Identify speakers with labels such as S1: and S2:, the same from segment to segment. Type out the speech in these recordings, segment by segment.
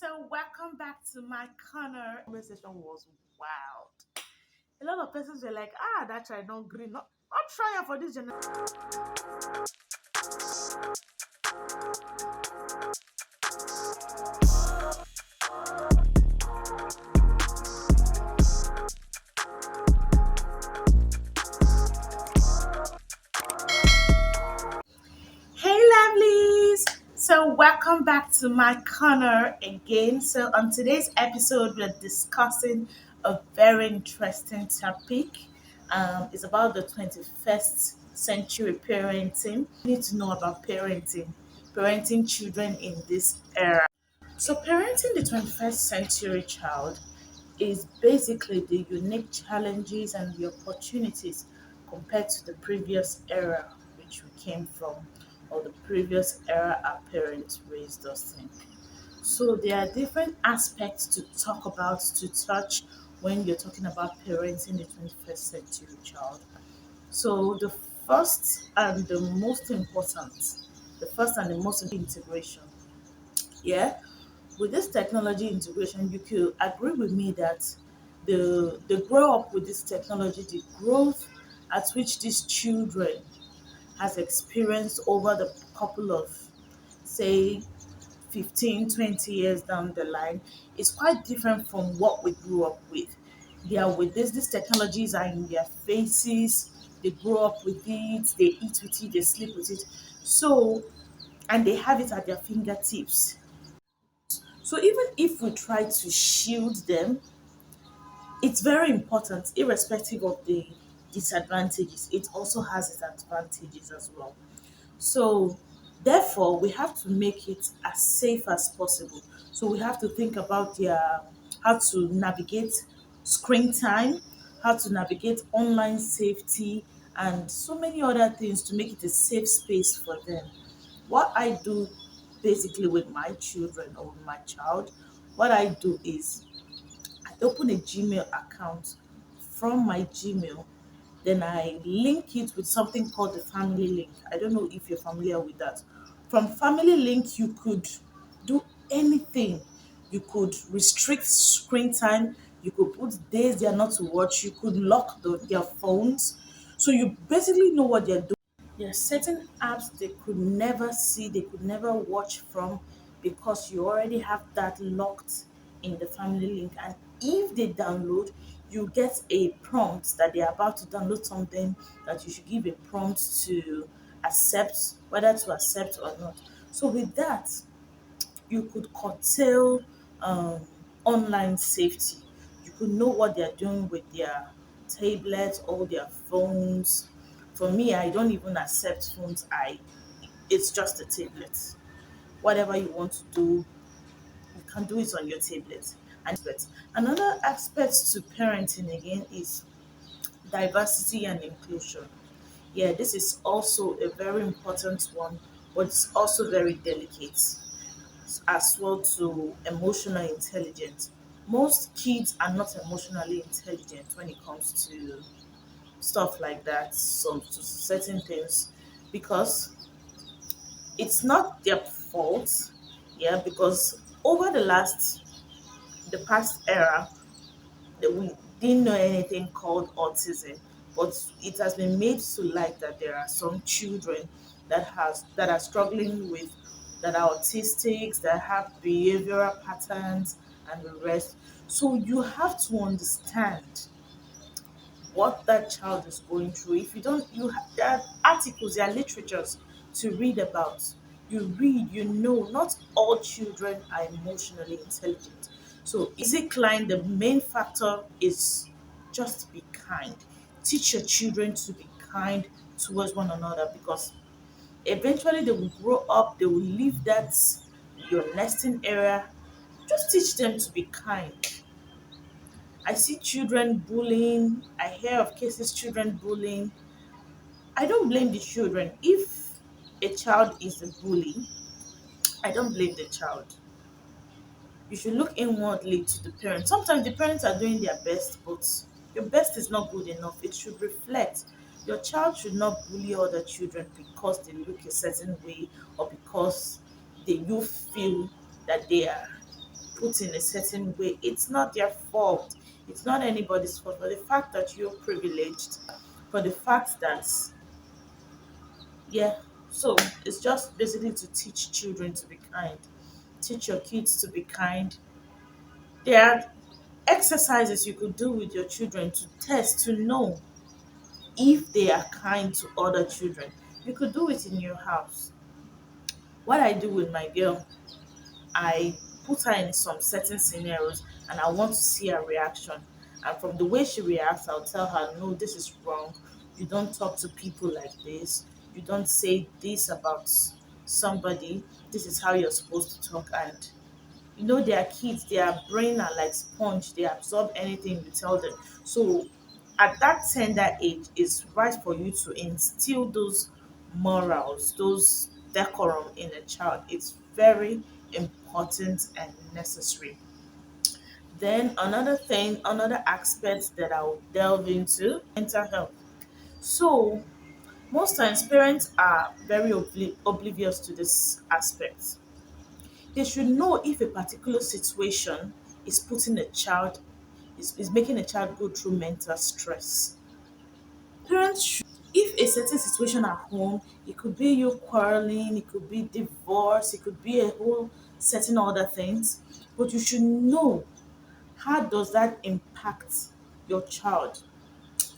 S1: So welcome back to my corner. Conversation was wild. A lot of persons were like, that try not green, not trying for this generation. Hey lovelies! So welcome back to my corner again. So on today's episode, we're discussing a very interesting topic. It's about the 21st century parenting. You need to know about parenting children in this era. So parenting the 21st century child is basically the unique challenges and the opportunities compared to the previous era which we came from, or the previous era our parents raised us in. So there are different aspects to talk about, to touch when you're talking about parenting the 21st century child. So the first and the most integration. Yeah, with this technology integration, you could agree with me that the grow up with this technology, the growth at which these children has experienced over the couple of, say, 15, 20 years down the line is quite different from what we grew up with. They are with this, these technologies are in their faces, they grow up with it, they eat with it, they sleep with it. So, and they have it at their fingertips. So even if we try to shield them, it's very important, irrespective of the disadvantages, it also has its advantages as well. So therefore, we have to make it as safe as possible. So we have to think about their how to navigate screen time, how to navigate online safety, and so many other things to make it a safe space for them. What I do basically with my children or with my child, what I do is I open a Gmail account. From my Gmail, then I link it with something called the family link. I don't know if you're familiar with that. From family link, you could do anything. You could restrict screen time. You could put days they are not to watch. You could lock their phones. So you basically know what they're doing. There are certain apps they could never see, they could never watch from because you already have that locked in the family link. And if they download, you get a prompt that they're about to download something that you should give a prompt to accept, whether to accept or not. So with that, you could curtail um, online safety. You could know what they're doing with their tablets or their phones. For me, I don't even accept phones. It's just a tablet. Whatever you want to do, you can do it on your tablet. And another aspect to parenting again is diversity and inclusion. Yeah, this is also a very important one, but it's also very delicate as well to emotional intelligence. Most kids are not emotionally intelligent when it comes to stuff like that, some to certain things, because it's not their fault. Yeah, because over the past era, that we didn't know anything called autism, but it has been made to light that there are some children that are struggling with that are autistics, that have behavioral patterns and the rest. So you have to understand what that child is going through. If you don't, there are articles, there are literatures to read about. You read, you know, not all children are emotionally intelligent. So, easy Klein, the main factor is just be kind. Teach your children to be kind towards one another because eventually they will grow up, they will leave that your nesting area. Just teach them to be kind. I see children bullying. I hear of cases children bullying. I don't blame the children. If a child is a bully, I don't blame the child. You should look inwardly to the parents. Sometimes the parents are doing their best, but your best is not good enough. It should reflect. Your child should not bully other children because they look a certain way or because you feel that they are put in a certain way, it's not their fault. It's not anybody's fault. For the fact that you're privileged, for the fact that, yeah, so it's just basically to teach children to be kind. Teach your kids to be kind. There are exercises you could do with your children to test, to know if they are kind to other children. You could do it in your house. What I do with my girl, I put her in some certain scenarios and I want to see her reaction. And from the way she reacts, I'll tell her, no, this is wrong. You don't talk to people like this. You don't say this about somebody. This is how you're supposed to talk. And they are kids, their brain are like sponge, they absorb anything you tell them. So at that tender age, it's right for you to instill those morals, those decorum in a child. It's very important and necessary. Then another thing, another aspect that I'll delve into, mental health. So most times parents are very oblivious to this aspect. They should know if a particular situation is putting a child, is making a child go through mental stress. Parents should, if a certain situation at home, it could be you quarreling, it could be divorce, it could be a whole certain other things, but you should know, how does that impact your child?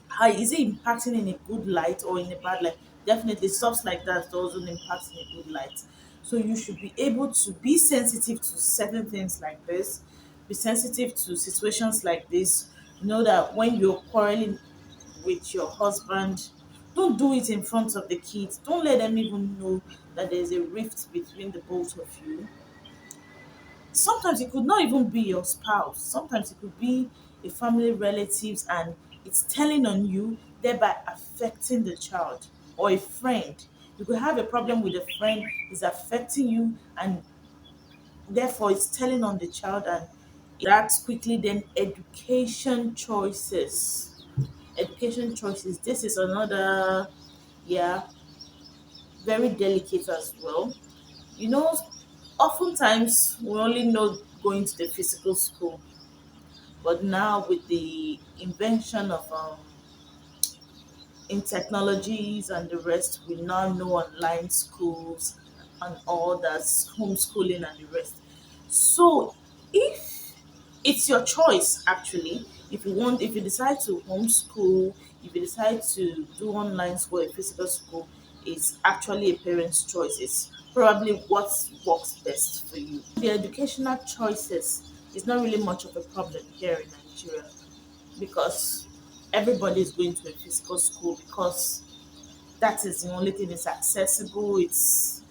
S1: How is it impacting in a good light or in a bad light? Definitely stuff like that doesn't impact in a good light. So you should be able to be sensitive to certain things like this, be sensitive to situations like this. Know that when you're quarreling with your husband, don't do it in front of the kids. Don't let them even know that there's a rift between the both of you. Sometimes it could not even be your spouse. Sometimes it could be a family relatives, and it's telling on you, thereby affecting the child, or a friend. You could have a problem with a friend, is affecting you, and therefore it's telling on the child, and that's quickly. Then education choices. Education choices. This is another, yeah, very delicate as well. You know, oftentimes we only know going to the physical school. But now with the invention of in technologies and the rest, we now know online schools and all that, homeschooling and the rest. So if it's your choice actually, if you decide to homeschool, if you decide to do online school or physical school, it's actually a parent's choice. It's probably what works best for you. The educational choices is not really much of a problem here in Nigeria, because everybody is going to a physical school, because that is the only thing. It's accessible. It's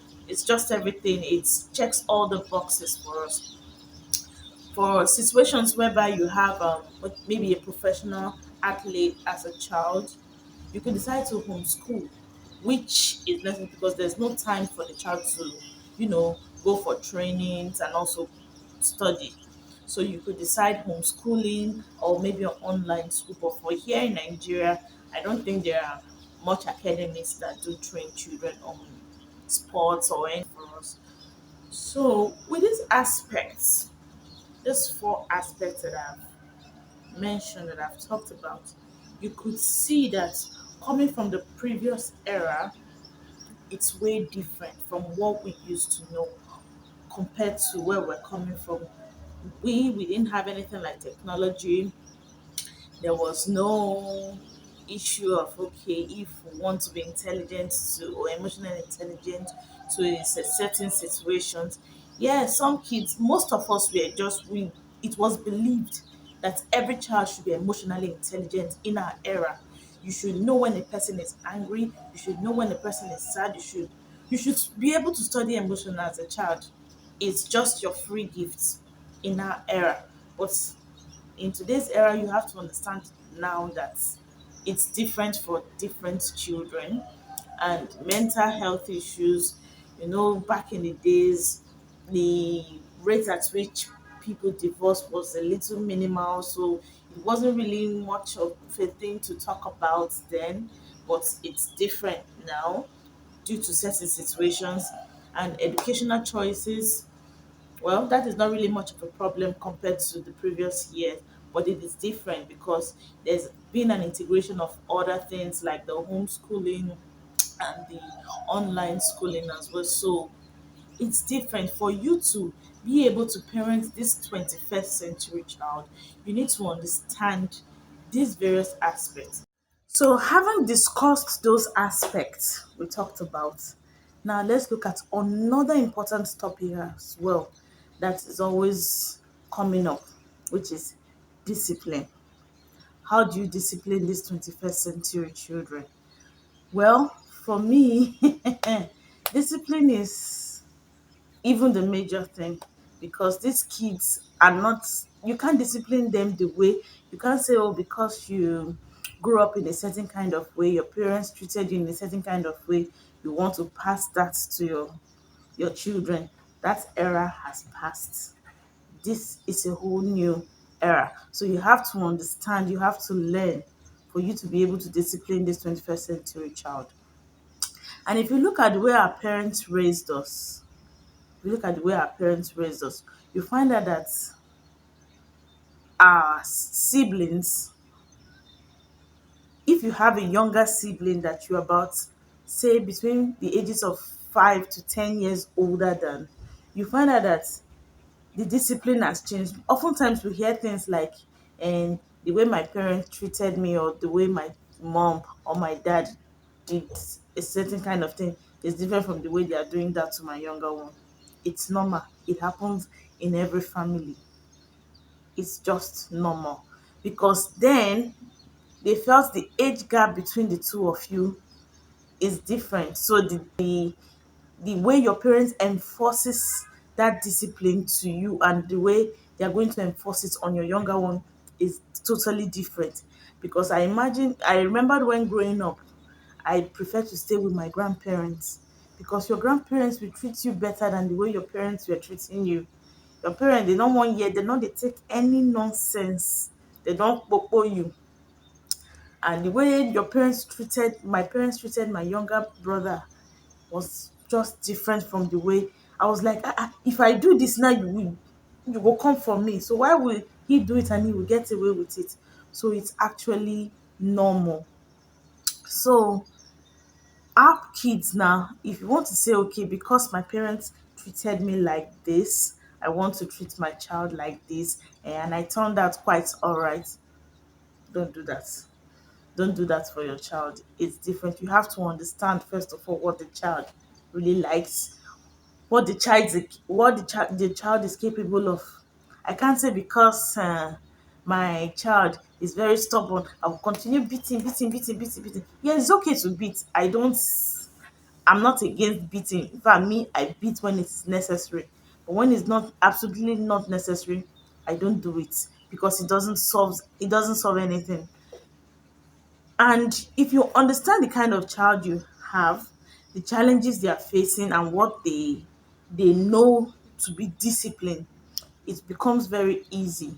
S1: just everything. It checks all the boxes for us. For situations whereby you have maybe a professional athlete as a child, you could decide to homeschool, which is necessary because there's no time for the child to, go for trainings and also study. So you could decide homeschooling or maybe an online school. But for here in Nigeria, I don't think there are much academies that do train children on sports or anything for us. So with these aspects, these four aspects that I've mentioned, that I've talked about, you could see that coming from the previous era, it's way different from what we used to know compared to where we're coming from. We didn't have anything like technology. There was no issue of, okay, if we want to be intelligent to or emotionally intelligent to a certain situations. Yeah, some kids, most of us were just we it was believed that every child should be emotionally intelligent in our era. You should know when a person is angry, you should know when a person is sad, you should be able to study emotion as a child. It's just your free gifts in our era. But in today's era, you have to understand now that it's different for different children, and mental health issues. Back in the days, the rate at which people divorce was a little minimal, so it wasn't really much of a thing to talk about then, but it's different now due to certain situations and educational choices. Well, that is not really much of a problem compared to the previous year, but it is different because there's been an integration of other things like the homeschooling and the online schooling as well. So it's different for you to be able to parent this 21st century child. You need to understand these various aspects. So, having discussed those aspects we talked about, now let's look at another important topic as well that is always coming up, which is discipline. How do you discipline these 21st century children? Well, for me, discipline is even the major thing because these kids are not, you can't discipline them the way, you can't say, oh, because you grew up in a certain kind of way, your parents treated you in a certain kind of way, you want to pass that to your children. That era has passed. This is a whole new era, so you have to understand, you have to learn for you to be able to discipline this 21st century child. And if you look at the way our parents raised us, if you look at the way our parents raised us, you find out that our siblings, if you have a younger sibling that you're about, say, between the ages of 5 to 10 years older than, you find out that the discipline has changed. Oftentimes we hear things like, and the way my parents treated me, or the way my mom or my dad did a certain kind of thing is different from the way they are doing that to my younger one. It's normal. It happens in every family. It's just normal. Because then they felt the age gap between the two of you is different. So the way your parents enforces that discipline to you and the way they are going to enforce it on your younger one is totally different. Because I remembered when growing up, I prefer to stay with my grandparents because your grandparents will treat you better than the way your parents were treating you. Your parents, they don't want you, they don't they take any nonsense. They don't popo you. And the way my parents treated my younger brother was just different from the way I was like, if I do this now, you will come for me. So why will he do it and he will get away with it? So it's actually normal. So our kids now, if you want to say, okay, because my parents treated me like this, I want to treat my child like this, and I turned out quite all right, don't do that. Don't do that for your child. It's different. You have to understand first of all what the child really likes, the child is capable of. I can't say because my child is very stubborn, I will continue beating. Yeah, it's okay to beat. I'm not against beating. In fact, me, I beat when it's necessary. But when it's not absolutely not necessary, I don't do it because it doesn't solve anything. And if you understand the kind of child you have, the challenges they are facing and what they know to be disciplined, it becomes very easy.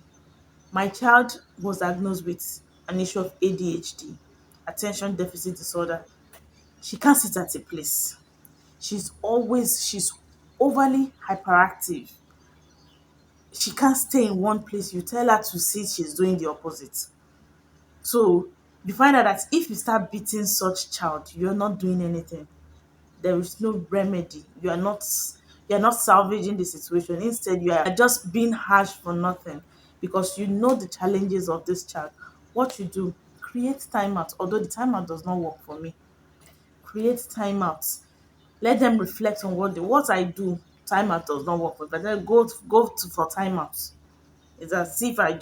S1: My child was diagnosed with an issue of ADHD, attention deficit disorder. She can't sit at a place. She's overly hyperactive. She can't stay in one place. You tell her to sit, she's doing the opposite. So you find out that if you start beating such child, you're not doing anything. There is no remedy. You are not salvaging the situation. Instead, you are just being harsh for nothing because you know the challenges of this child. What you do, create timeout. Although the timeout does not work for me, create timeouts. Let them reflect on what I do. Timeout does not work for me, but then for timeouts. It's as if I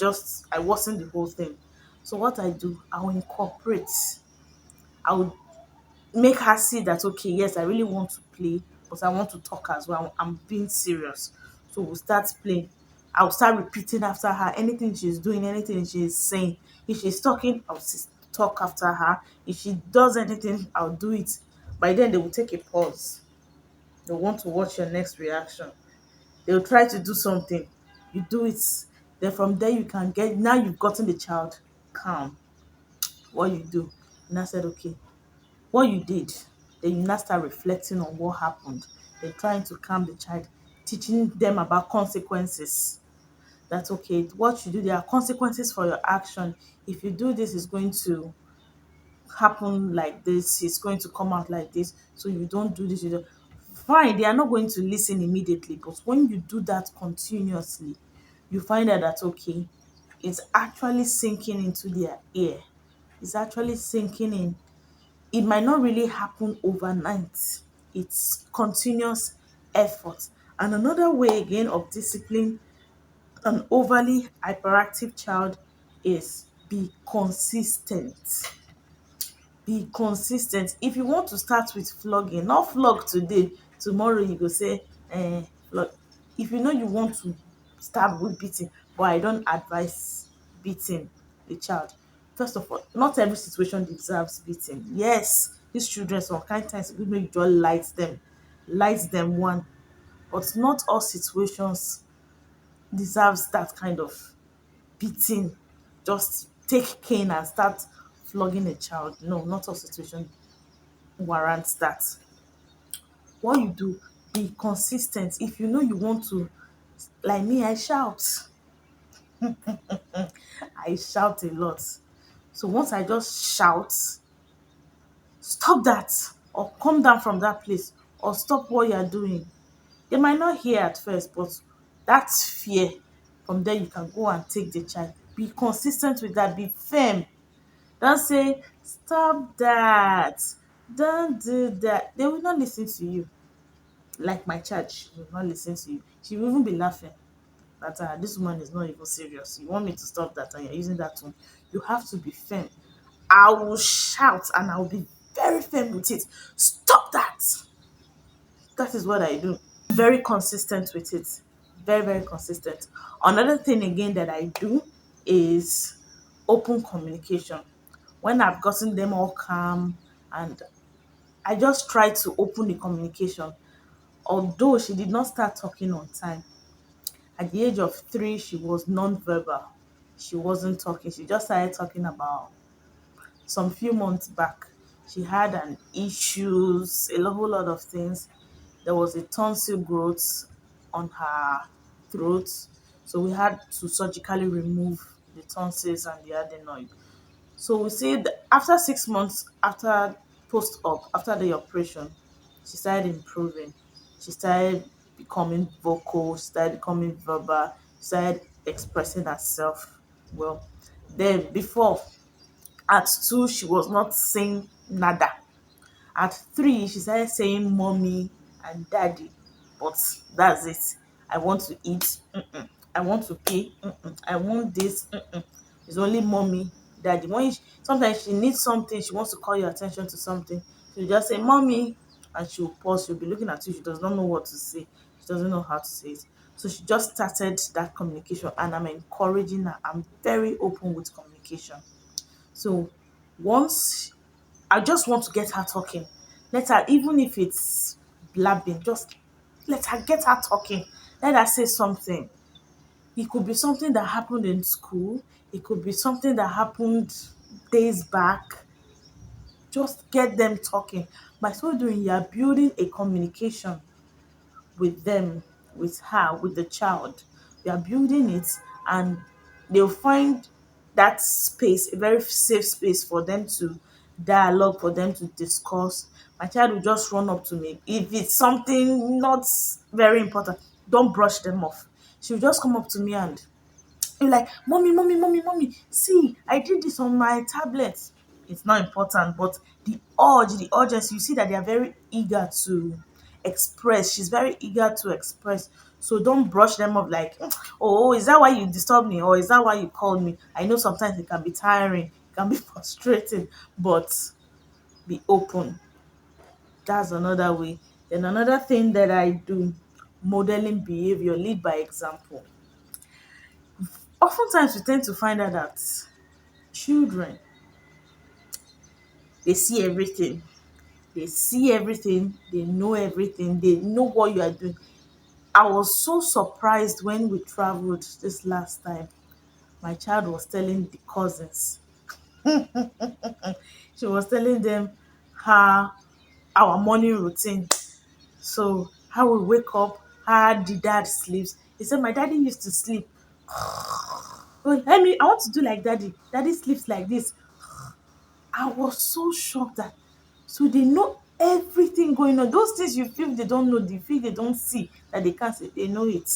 S1: wasn't the whole thing. So what I do, I will incorporate. I would make her see that, okay, yes, I really want to play, but I want to talk as well. I'm being serious. So we'll start playing. I'll start repeating after her anything she's doing, anything she's saying. If she's talking, talk after her. If she does anything, I'll do it. By then they will take a pause. They'll want to watch your next reaction. They'll try to do something. You do it. Then from there you can get, now you've gotten the child calm. What you do. And I said, okay, what you did, then you now start reflecting on what happened, then trying to calm the child. teaching them about consequences. That okay, what you do, there are consequences for your action. If you do this, it's going to happen like this, it's going to come out like this. So you don't do this, you don't. Fine, they are not going to listen immediately, but when you do that continuously, you find out that okay, it's actually sinking into their ear. It's actually sinking in. It might not really happen overnight. It's continuous effort. And another way again of discipline an overly hyperactive child is be consistent. Be consistent. If you want to start with flogging, not flog today, tomorrow you go say flog. If you know you want to start with beating, but I don't advise beating the child. First of all, not every situation deserves beating. Yes, these children some kind times we make just light them one, but not all situations deserves that kind of beating. Just take cane and start flogging a child. No, not all situation warrants that. What you do, be consistent. If you know you want to, like me, I shout. I shout a lot. So once I just shout, stop that, or come down from that place, or stop what you're doing. They might not hear at first, but that's fear. From there, you can go and take the child. Be consistent with that. Be firm. Don't say, stop that. Don't do that. They will not listen to you. Like my child, she will not listen to you. She will even be laughing that this woman is not even serious. You want me to stop that and you're using that tone. You have to be firm. I will shout and I will be very firm with it. Stop that. That is what I do. Very consistent with it. Very, very consistent. Another thing again that I do is open communication. When I've gotten them all calm and I just try to open the communication. Although she did not start talking on time. At the age of 3, she was non-verbal. She wasn't talking. She just started talking about some few months back. She had an issues, whole lot of things. There was a tonsil growth on her throat. So we had to surgically remove the tonsils and the adenoid. So we see that after 6 months after post-op, after the operation, she started improving. She started becoming vocal, she started becoming verbal, she started expressing herself well. Then before, at 2, she was not saying nada. At 3, she started saying mommy and daddy, but that's it. I want to eat. Mm-mm. I want to pay. Mm-mm. I want this. Mm-mm. It's only mommy, daddy. Sometimes she needs something, she wants to call your attention to something. She'll just say mommy, and she'll pause. She'll be looking at you. She does not know what to say. She doesn't know how to say it. So she just started that communication, and I'm encouraging her. I'm very open with communication. So once I just want to get her talking. Let her, even if it's blabbing, just let her get her talking. Let her say something. It could be something that happened in school. It could be something that happened days back. Just get them talking. By so doing, you are building a communication with them, with her, with the child. You are building it, and they'll find that space, a very safe space for them to dialogue, for them to discuss. My child will just run up to me. If it's something not very important, don't brush them off. She'll just come up to me and you're like, mommy, mommy, mommy, mommy, see, I did this on my tablet. It's not important, but the urgency, you see that they are very eager to express. She's very eager to express. So don't brush them off like, oh, is that why you disturbed me? Or is that why you called me? I know sometimes it can be tiring, it can be frustrating, but be open. That's another way. Then another thing that I do, modeling behavior, lead by example. Oftentimes we tend to find out that children, they see everything. They see everything, they know everything, they know what you are doing. I was so surprised when we traveled this last time. My child was telling the cousins, she was telling them her our morning routine. So how we wake up, how the dad sleeps. He said my daddy used to sleep. Oh, let me, I want to do like daddy. Daddy sleeps like this. I was so shocked that so they know everything going on. Those things you feel they don't know, the feel they don't see that they can't say, they know it.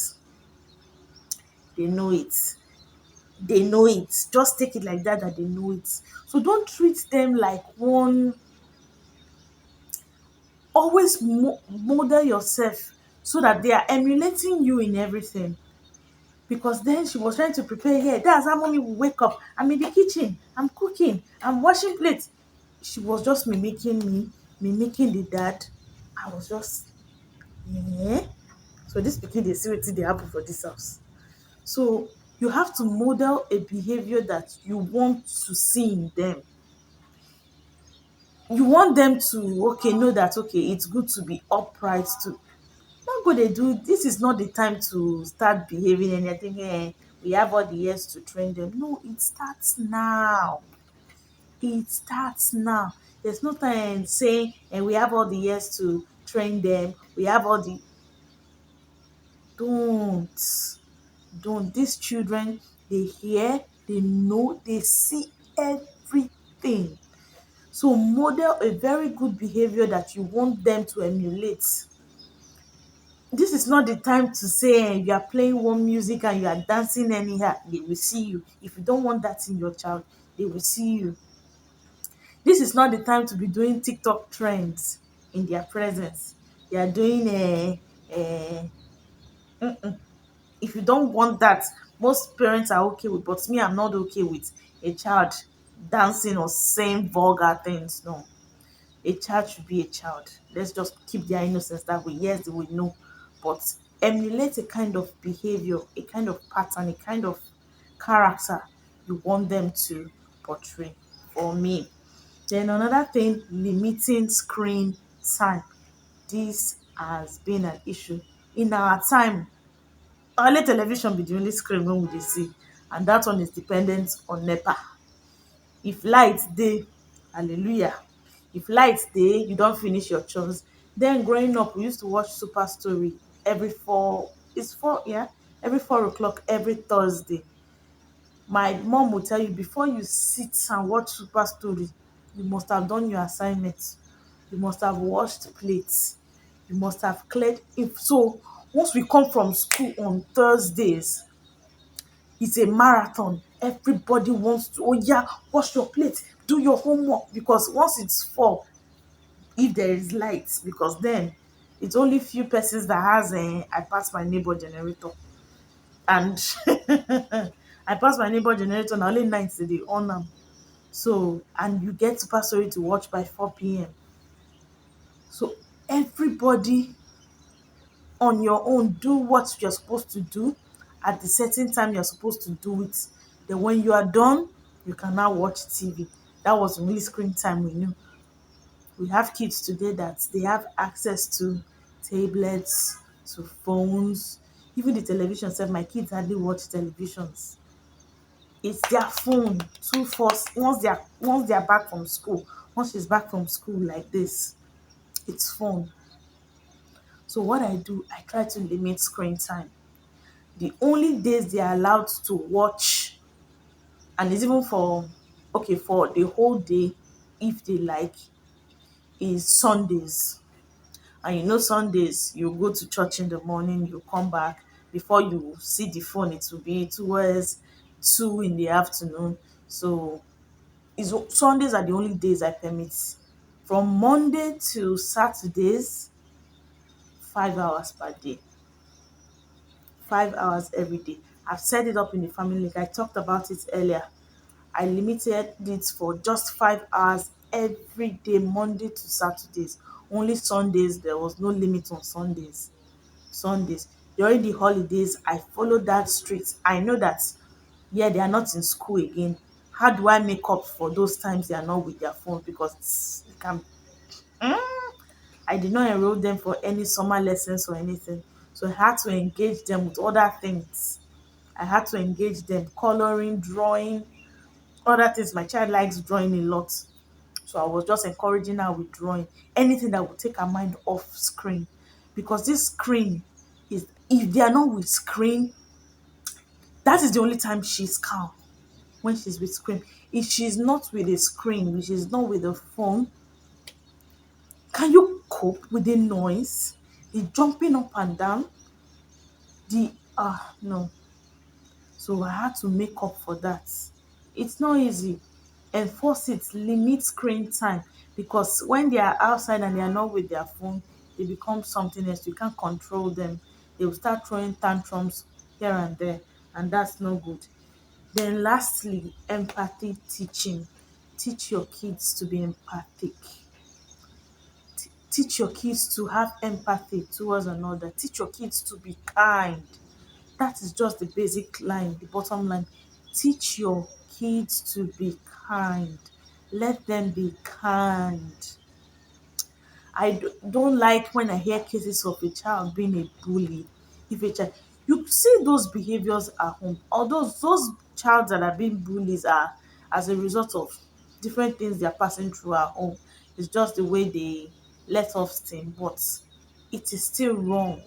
S1: They know it. They know it. Just take it like that, that they know it. So don't treat them like one. Always model yourself so that they are emulating you in everything. Because then she was trying to prepare here. That's how mommy will wake up. I'm in the kitchen. I'm cooking. I'm washing plates. She was just mimicking me, mimicking the dad. I was just, yeah. So this pikin dey see wetin dey happen for this house. So you have to model a behavior that you want to see in them. You want them to okay know that okay it's good to be upright to not go dey do this is not the time to start behaving anything we have all the years to train them. No, it starts now. It starts now. There's no time saying and we have all the years to train them. We have all the don't don't these children they hear, they know, they see everything. So model a very good behavior that you want them to emulate. This is not the time to say you are playing one music and you are dancing anyhow. They will see you. If you don't want that in your child, they will see you. This is not the time to be doing TikTok trends in their presence. They are doing if you don't want that, most parents are okay with, but me, I'm not okay with a child dancing or saying vulgar things. No, a child should be a child. Let's just keep their innocence that way. Yes, they will know, but emulate a kind of behavior, a kind of pattern, a kind of character you want them to portray. For me, then another thing, limiting screen time. This has been an issue in our time. Only television be the only screen wey we dey see, and that one is dependent on NEPA. If light dey, hallelujah. If light dey, you don finish your chores. Then growing up, we used to watch Super Story every four, it's four, yeah, every 4 o'clock every Thursday. My mom will tell you before you sit and watch Super Story, you must have done your assignment. You must have washed plates. You must have cleared. If so, once we come from school on Thursdays, it's a marathon. Everybody wants to, oh yeah, wash your plate, do your homework. Because once it's 4, if there is light, because then it's only few persons that has a I pass my neighbor generator. And I pass my neighbor generator na only night dey on am. So and you get Super Story to watch by 4 p.m. So everybody on your own do what you're supposed to do at the certain time you're supposed to do it. Then when you are done, you can now watch TV. That was the only screen time we knew. We have kids today that they have access to tablets, to phones, even the television sef. My kids hardly watch televisions. It's their phone. Two force once they are back from school. Once she's back from school like this, it's phone. So what I do, I try to limit screen time. The only days they are allowed to watch, and it's even for okay for the whole day if they like, is Sundays. And you know Sundays you go to church in the morning, you come back, before you see the phone it will be towards 2 in the afternoon. So is Sundays are the only days I permit. From Monday to Saturdays, 5 hours per day. 5 hours every day. I've set it up in the family link. I talked about it earlier. I limited it for just 5 hours every day, Monday to Saturdays. Only Sundays, there was no limit on Sundays. Sundays. During the holidays, I follow that strict. I know that, yeah, they are not in school again. How do I make up for those times they are not with their phone? Because it can, I did not enroll them for any summer lessons or anything. So I had to engage them with other things. I had to engage them, coloring, drawing, other things. My child likes drawing a lot. So I was just encouraging her with drawing, anything that would take her mind off screen. Because this screen is If they are not with screen, that is the only time she's calm, when she's with screen. If she's not with a screen, if she's not with a phone, can you cope with the noise, the jumping up and down, the no. So I had to make up for that. It's not easy. Enforce it, limit screen time, because when they are outside and they are not with their phone, they become something else. You can't control them. They will start throwing tantrums here and there, and that's no good. Then lastly, empathy teaching. Teach your kids to be empathic. Teach your kids to have empathy towards another. Teach your kids to be kind. That is just the basic line, the bottom line. Teach your kids to be kind. Let them be kind. Don't like when I hear cases of a child being a bully. If a child, you see those behaviors at home, or those child that are being bullies are as a result of different things they are passing through at home. It's just the way they let off steam, but it is still wrong.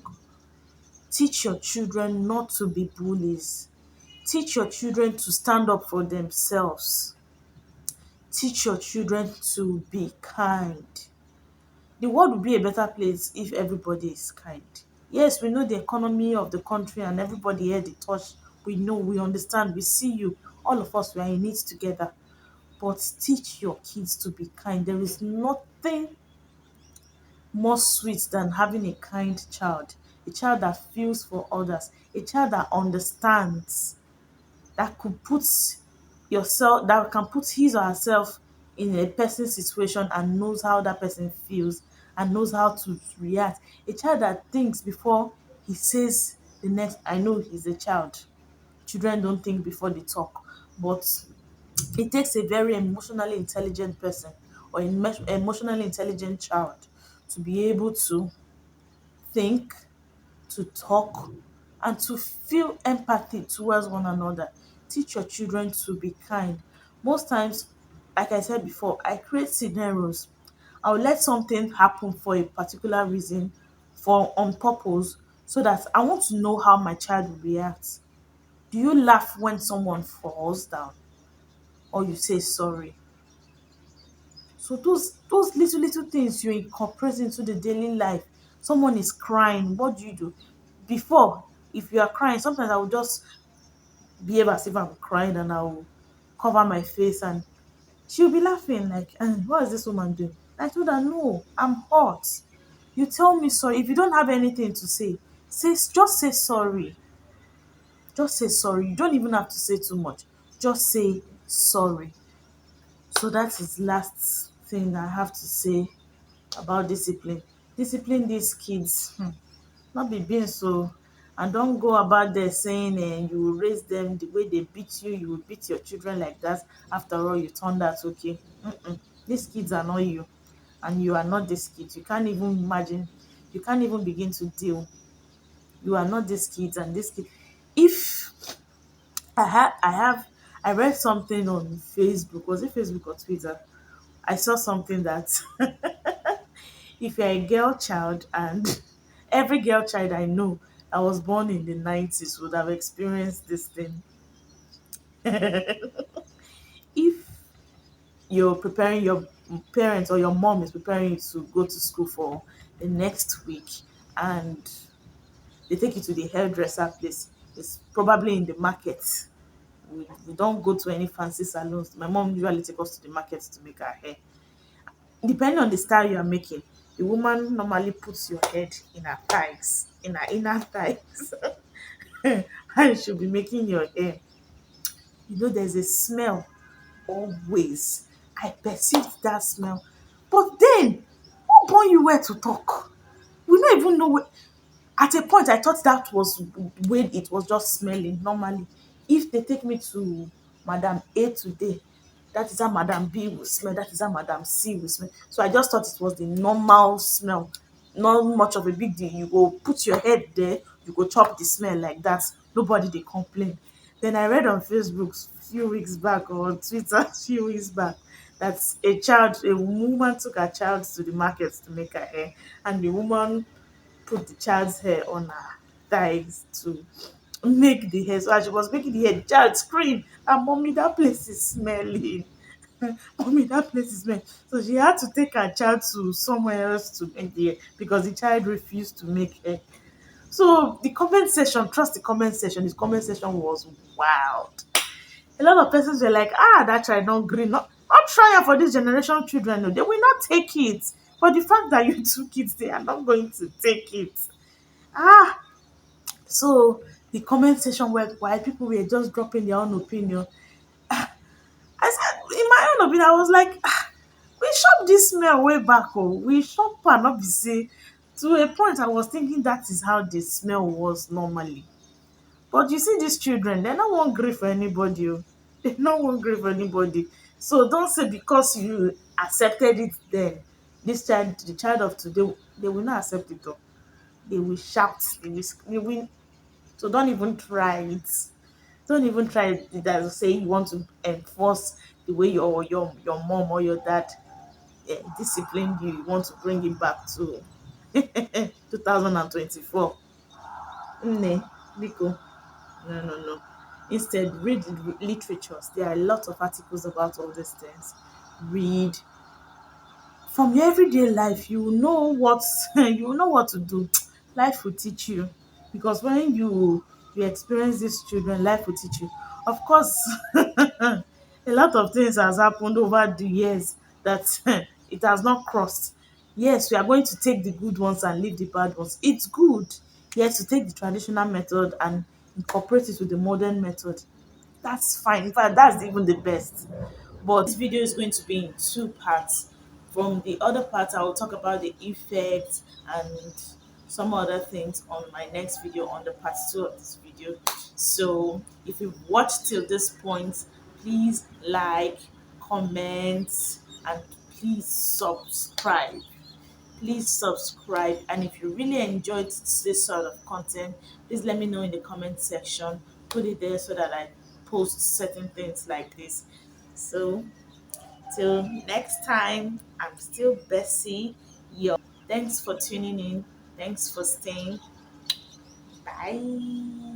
S1: Teach your children not to be bullies. Teach your children to stand up for themselves. Teach your children to be kind. The world would be a better place if everybody is kind. Yes, we know the economy of the country and everybody here the touch. We know, we understand, we see you. All of us, we are in it together. But teach your kids to be kind. There is nothing more sweet than having a kind child, a child that feels for others, a child that understands, that could put yourself, that can put his or herself in a person's situation and knows how that person feels and knows how to react. A child that thinks before he says the next. I know he's a child. Children don't think before they talk, but it takes a very emotionally intelligent person or emotionally intelligent child to be able to think, to talk, and to feel empathy towards one another. Teach your children to be kind. Most times, like I said before, I create scenarios. I'll let something happen for a particular reason, for on purpose, so that I want to know how my child will react. Do you laugh when someone falls down, or you say sorry? So those little things you incorporate into the daily life. Someone is crying, what do you do? Before, if you are crying, sometimes I will just behave as if I'm crying and I will cover my face, and she'll be laughing like, what is this woman doing? I told her, no, I'm hot. You tell me sorry. If you don't have anything to say, just say sorry. Just say sorry. You don't even have to say too much. Just say sorry. So that is last thing I have to say about discipline. Discipline these kids. Not be being so, and don't go about there saying you will raise them the way they beat you, you will beat your children like that. After all, you turned out okay. These kids are not you, and you are not this kid. You can't even imagine, you can't even begin to deal. You are not this kids and this kid. If I read something on Facebook, was it Facebook or Twitter? I saw something that if you're a girl child, and every girl child I know that was born in the 90s would have experienced this thing. If you're preparing your parents, or your mom is preparing you to go to school for the next week, and they take you to the hairdresser place, it's probably in the market. We don't go to any fancy salons. My mom usually takes us to the market to make our hair. Depending on the style you are making, the woman normally puts your head in her thighs, in her inner thighs, and she'll be making your hair. There's a smell always. I perceived that smell. But then, who born you where to talk? We don't even know where. At a point, I thought that was when it was just smelling normally. If they take me to Madam A today, that is how Madam B will smell, that is how Madam C will smell. So I just thought it was the normal smell, not much of a big deal. You go put your head there, you go chop the smell like that. Nobody they complain. Then I read on Facebook few weeks back, or on Twitter few weeks back, that a woman took her child to the market to make her hair, and the woman put the child's hair on her styles to make the hair. So as she was making the hair, the child screamed, and mommy, that place is smelling. Mommy, that place is smelling. So she had to take her child to somewhere else to make the hair because the child refused to make hair. So the comment section, trust the comment section, his comment section was wild. A lot of persons were like, that child not green, not trying for this generation children. No, they will not take it. But the fact that you took it, they are not going to take it. Ah, so the comment section went wild. People were just dropping their own opinion. I said, in my own opinion, I was like, we shop this smell way back. Oh, we shop and not be say. To a point, I was thinking that is how the smell was normally. But you see these children, they no wan gree for anybody oh. They no wan gree for anybody. So don't say because you accepted it then, this child, the child of today, they will not accept it oh. They will shout, they will. So don't even try it. Don't even try it that say you want to enforce the way your mom or your dad disciplined you. You want to bring it back to 2024. Nne, biko. No, no, no. Instead, read literatures. There are a lot of articles about all these things. Read from your everyday life. You will know what you will know what to do. Life will teach you because when you experience these children, life will teach you. Of course, a lot of things has happened over the years that it has not crossed. Yes, we are going to take the good ones and leave the bad ones. It's good, yes, to take the traditional method and incorporate it with the modern method. That's fine. In fact, that's even the best. But this video is going to be in two parts. From the other part, I will talk about the effects and some other things on my next video, on the part two of this video. So if you've watched till this point, please like, comment, and please subscribe. Please subscribe, and if you really enjoyed this sort of content, please let me know in the comment section. Put it there so that I post certain things like this. So till next time, I'm still Bessie. Yo, thanks for tuning in. Thanks for staying. Bye.